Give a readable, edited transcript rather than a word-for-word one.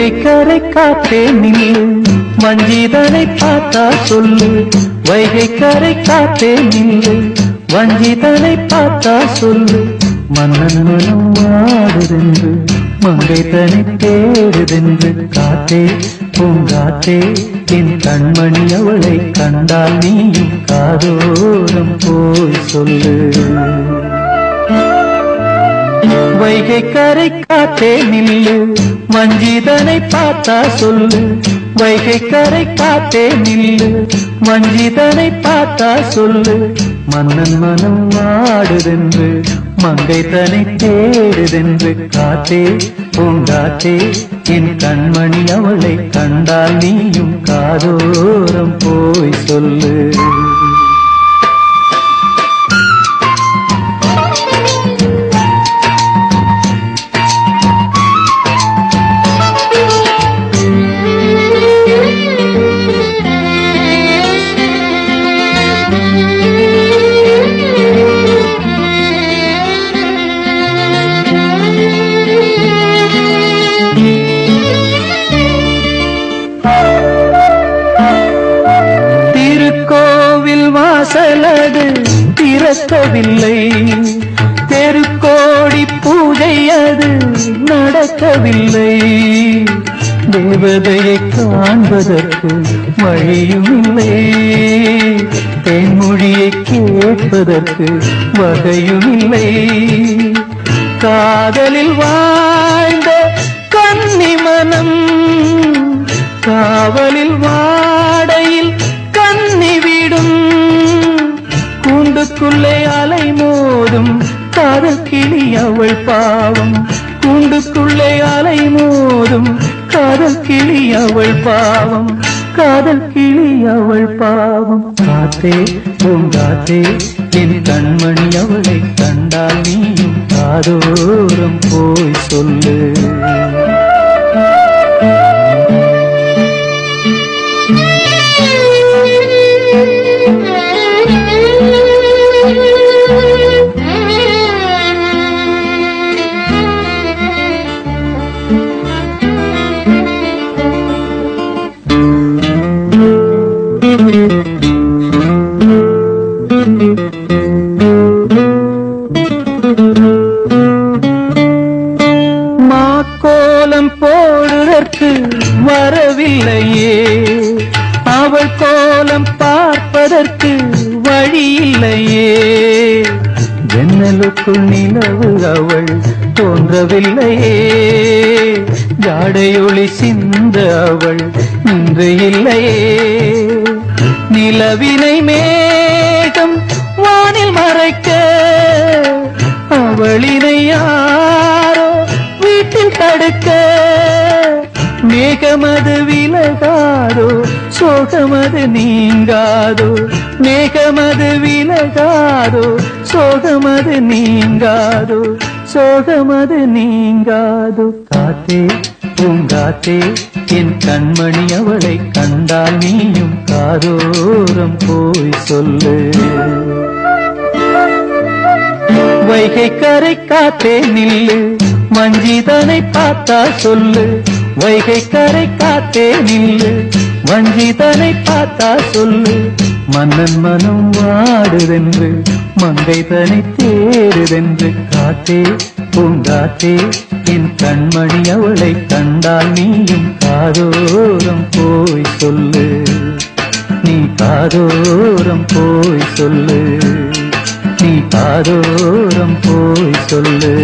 வைகை கரை காத்தே நில்லு வஞ்சிதனை பார்த்தா சொல்லு வைகை கரை காத்தே நில்லு வஞ்சிதனை பார்த்தா சொல்லு மன்னன் மனம் வாடுதென்று மங்கை தனி தேடுதென்று காத்தே பூங்காத்தே என் கண்மணி அவளை கண்டால் நீயும் காதோரம் போய் சொல்லு வைகை கரை காத்தே நில்லு வஞ்சிதனை பார்த்தா சொல்லு வைகை கரை காத்தே நில்லு வஞ்சிதனை பார்த்தா சொல்லு மன்னன் மனம் வாடுதென்று மங்கை தனி தேடுதென்று காத்தே பூங்காத்தே என் கண்மணி அவளை கண்டால் நீயும் காதோரம் போய் சொல்லு வாசலது திறக்கவில்லை தெருக்கோடி பூஜை அது நடக்கவில்லை தேவதையை காண்பதற்கு வழியும் இல்லை தேன்மொழியை கேட்பதற்கு வகையும் இல்லை காதலில் வாழ்ந்த கன்னி மனம் காவலில் வாடையில் கன்னி விடும் கூண்டுக்குள்ளே அலை மோதும் காதல் கிளி அவள் பாவம் கூண்டுக்குள்ளே அலை மோதும் காதல் கிளி அவள் பாவம் காதல் கிளி அவள் பாவம் காத்தே பூங்காத்தே என் கண்மணி அவளை கண்டால் நீயும் காதோரம் போய் சொல்லு மாக்கோலம் போடுவதற்கு வரவில்லையே அவள் கோலம் பார்ப்பதற்கு வழி இல்லையே ஜன்னலுக்குள் நிலவு அவள் தோன்றவில்லையே ஜாடையொளி சிந்த அவள் இன்று இல்லையே நிலவினை மேகம் வானில் மறைக்க அவளினை யாரோ வீட்டில் தடுக்க மேகமது விலகாதோ சோகமது நீங்காதோ மேகமது விலகாதோ சோகமது நீங்காதோ சோகமது நீங்காதோ காத்தே பூங்காத்தே என் கண்மணி அவளை கண்டால் நீயும் காதோரம் போய் சொல்லு வைகை கரை காத்தே நில்லு வஞ்சிதனை பார்த்தா சொல்லு வைகை கரை காத்தே நில்லு வஞ்சிதனை பார்த்தா சொல்லு மன்னன் மனம் வாடுதென்று மங்கை தனி தேடுதென்று காத்தே பூங்காத்தே என் கண்மணி அவளை கண்டால் நீயும் காதோரம் போய் சொல்லு நீ காதோரம் போய் சொல்லு நீ காதோரம் போய் சொல்லு